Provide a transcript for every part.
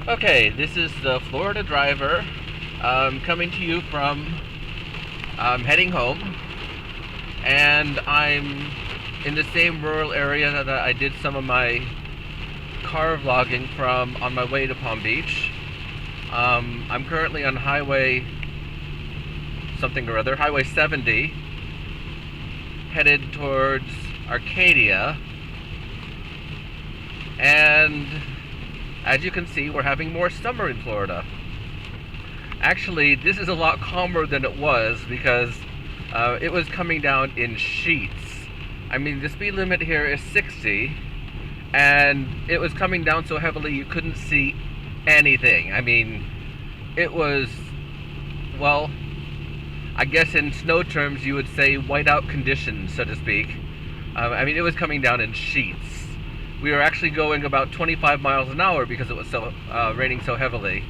Okay, this is the Florida driver coming to you from heading home, and I'm in the same rural area that I did some of my Carvlogging from on my way to Palm Beach. I'm currently on Highway something or other, Highway 70, headed towards Arcadia, and as you can see, we're having more summer in Florida. Actually, this is a lot calmer than it was because it was coming down in sheets. I mean, the speed limit here is 60, and it was coming down so heavily you couldn't see anything. I mean, it was, well, I guess in snow terms you would say whiteout conditions, so to speak. I mean, it was coming down in sheets. We were actually going about 25 miles an hour because it was so raining so heavily.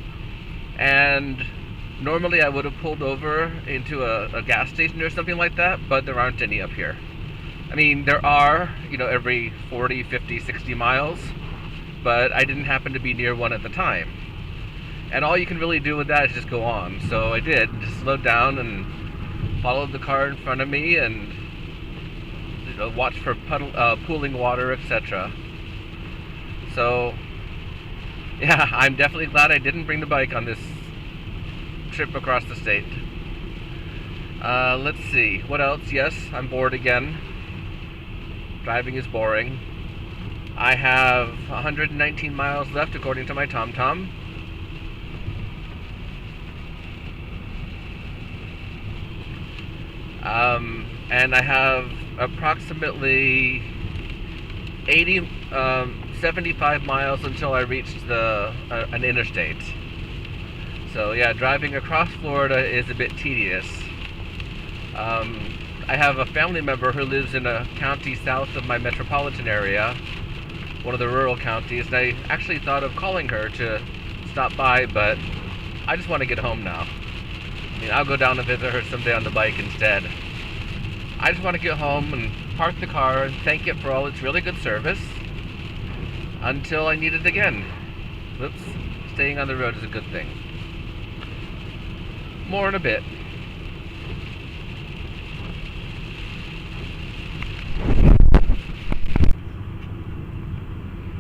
And normally I would have pulled over into a gas station or something like that, but there aren't any up here. I mean, there are, every 40, 50, 60 miles, but I didn't happen to be near one at the time. And all you can really do with that is just go on. So I did, just slowed down and followed the car in front of me and watched for pooling water, etc. So, yeah, I'm definitely glad I didn't bring the bike on this trip across the state. Let's see, what else? Yes, I'm bored again. Driving is boring. I have 119 miles left according to my TomTom. And I have approximately 75 miles until I reach an interstate. So yeah, driving across Florida is a bit tedious. I have a family member who lives in a county south of my metropolitan area, one of the rural counties, and I actually thought of calling her to stop by, but I just want to get home now. I mean, I'll go down and visit her someday on the bike instead. I just want to get home and park the car and thank it for all its really good service until I need it again. Whoops, staying on the road is a good thing. More in a bit.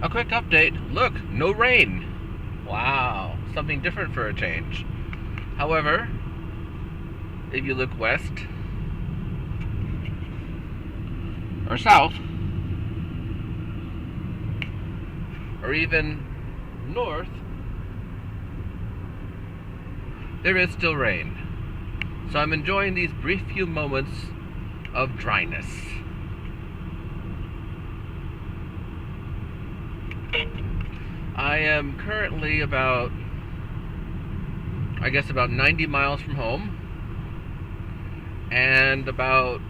A quick update. Look, no rain. Wow, something different for a change. However, if you look west or south, or even north, there is still rain. So I'm enjoying these brief few moments of dryness. I am currently about 90 miles from home and about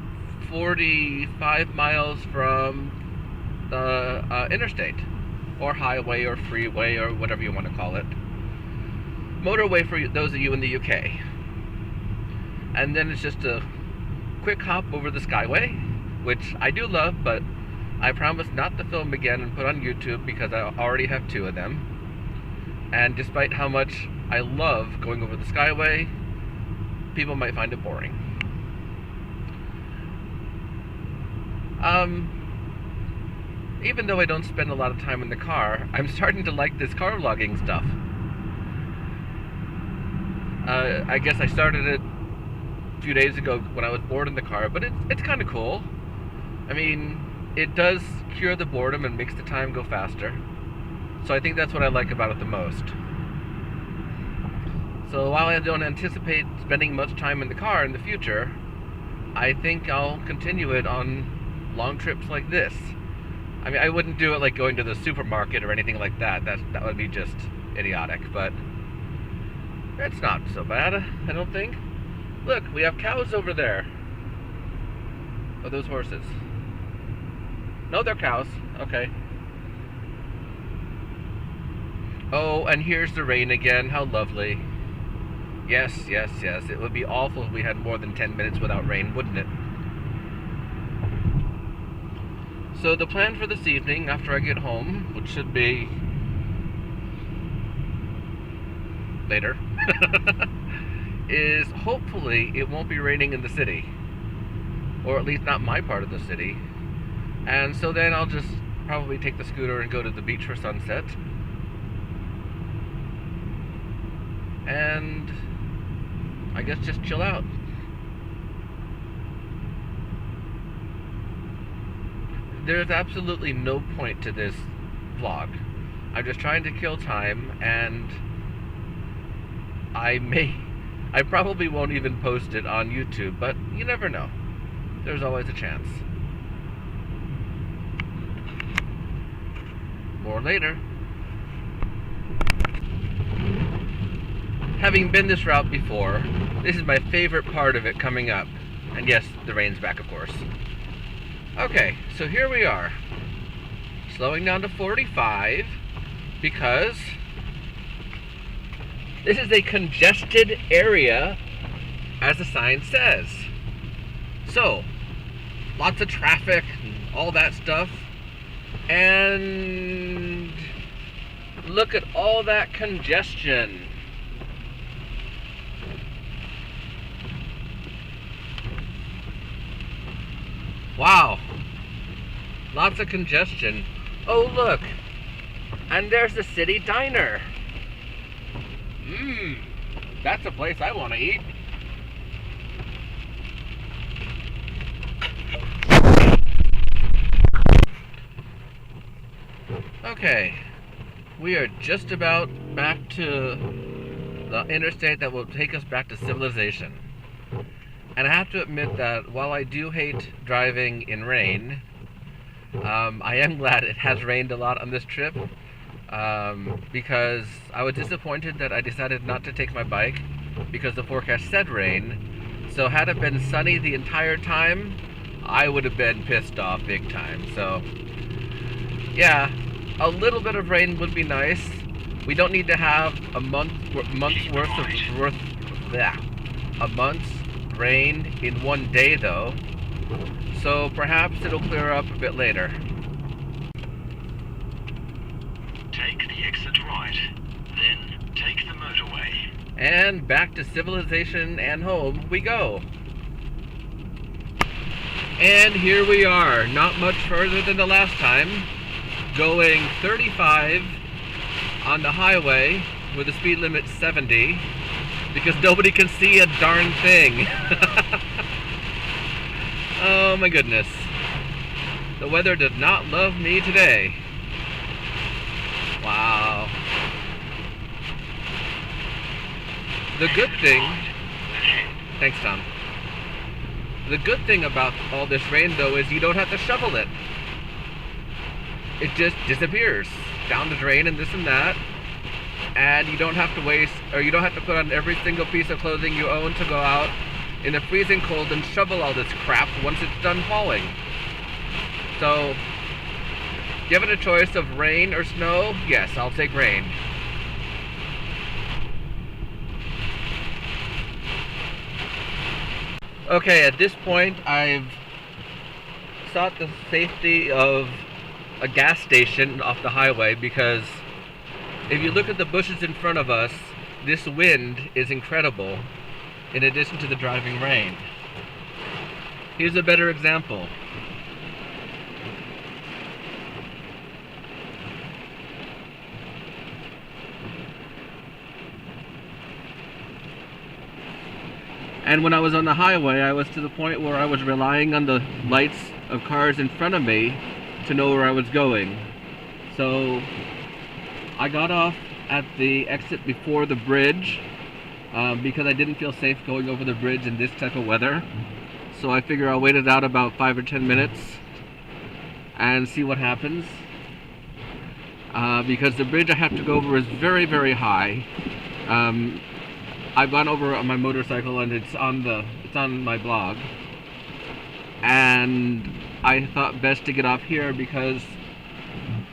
45 miles from the interstate, or highway, or freeway, or whatever you want to call it. Motorway for those of you in the UK. And then it's just a quick hop over the Skyway, which I do love, but I promise not to film again and put on YouTube because I already have 2 of them. And despite how much I love going over the Skyway, people might find it boring. Even though I don't spend a lot of time in the car, I'm starting to like this Carvlogging stuff. I guess I started it a few days ago when I was bored in the car, but it's kind of cool. I mean, it does cure the boredom and makes the time go faster. So I think that's what I like about it the most. So while I don't anticipate spending much time in the car in the future, I think I'll continue it on long trips like this. I mean, I wouldn't do it like going to the supermarket or anything like that. That would be just idiotic, but it's not so bad, I don't think. Look, we have cows over there. Are those horses? No, they're cows. Okay. Oh, and here's the rain again. How lovely. Yes, yes, yes. It would be awful if we had more than 10 minutes without rain, wouldn't it? So the plan for this evening, after I get home, which should be later, is hopefully it won't be raining in the city. Or at least not my part of the city. And so then I'll just probably take the scooter and go to the beach for sunset. And I guess just chill out. There's absolutely no point to this vlog. I'm just trying to kill time, and I probably won't even post it on YouTube, but you never know. There's always a chance. More later. Having been this route before, this is my favorite part of it coming up. And yes, the rain's back, of course. Okay, so here we are. Slowing down to 45 because this is a congested area, as the sign says. So, lots of traffic and all that stuff. And look at all that congestion. Wow. Lots of congestion. Oh, look. And there's the city diner. That's a place I want to eat. Okay, we are just about back to the interstate that will take us back to civilization. And I have to admit that while I do hate driving in rain, I am glad it has rained a lot on this trip, because I was disappointed that I decided not to take my bike because the forecast said rain. So had it been sunny the entire time, I would have been pissed off big time. So yeah, a little bit of rain would be nice. We don't need to have a month's rain in one day though. So perhaps it'll clear up a bit later. Take the exit right, then take the motorway. And back to civilization and home we go. And here we are, not much further than the last time, going 35 on the highway with the speed limit 70 because nobody can see a darn thing. Oh my goodness. The weather does not love me today. Wow. The good thing... Thanks, Tom. The good thing about all this rain, though, is you don't have to shovel it. It just disappears down the drain and this and that. And you don't have to waste, or you don't have to put on every single piece of clothing you own to go out in the freezing cold and shovel all this crap once it's done hauling. So, given a choice of rain or snow, yes, I'll take rain. Okay, at this point, I've sought the safety of a gas station off the highway because if you look at the bushes in front of us, this wind is incredible in addition to the driving rain. Here's a better example. And when I was on the highway, I was to the point where I was relying on the lights of cars in front of me to know where I was going. So I got off at the exit before the bridge because I didn't feel safe going over the bridge in this type of weather. So I figure I'll wait it out about 5 or 10 minutes and see what happens. Because the bridge I have to go over is very, very high. I've gone over on my motorcycle and it's on my blog. And I thought best to get off here because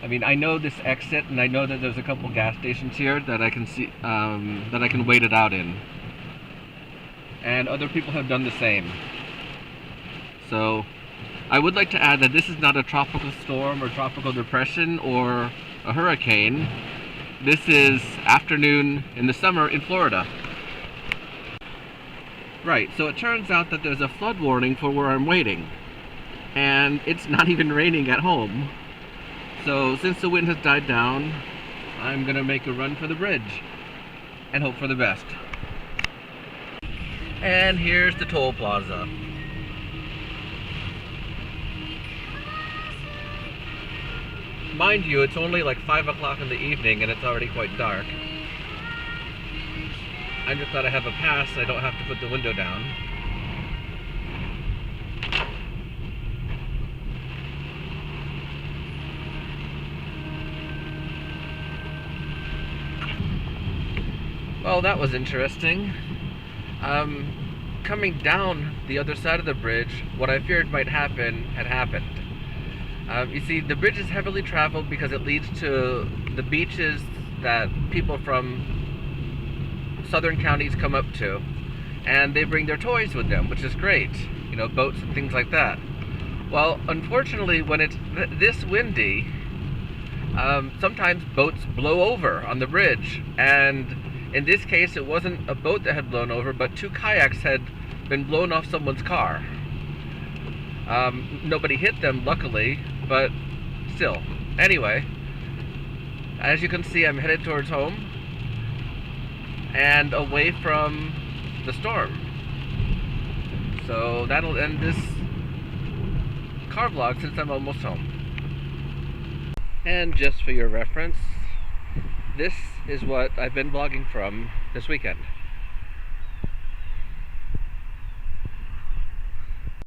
I mean, I know this exit, and I know that there's a couple gas stations here that I can see, that I can wait it out in. And other people have done the same. So, I would like to add that this is not a tropical storm or tropical depression or a hurricane. This is afternoon in the summer in Florida. Right, so it turns out that there's a flood warning for where I'm waiting. And it's not even raining at home. So since the wind has died down, I'm gonna make a run for the bridge and hope for the best. And here's the toll plaza. Mind you, it's only like 5 o'clock in the evening and it's already quite dark. I'm just glad I have a pass so I don't have to put the window down. Well, that was interesting. Coming down the other side of the bridge, what I feared might happen had happened. You see, the bridge is heavily traveled because it leads to the beaches that people from southern counties come up to, and they bring their toys with them, which is great. You know, boats and things like that. Well, unfortunately, when it's this windy, sometimes boats blow over on the bridge, and in this case, it wasn't a boat that had blown over, but 2 kayaks had been blown off someone's car. Nobody hit them, luckily, but still. Anyway, as you can see, I'm headed towards home and away from the storm. So that'll end this car vlog since I'm almost home. And just for your reference, this is what I've been vlogging from this weekend.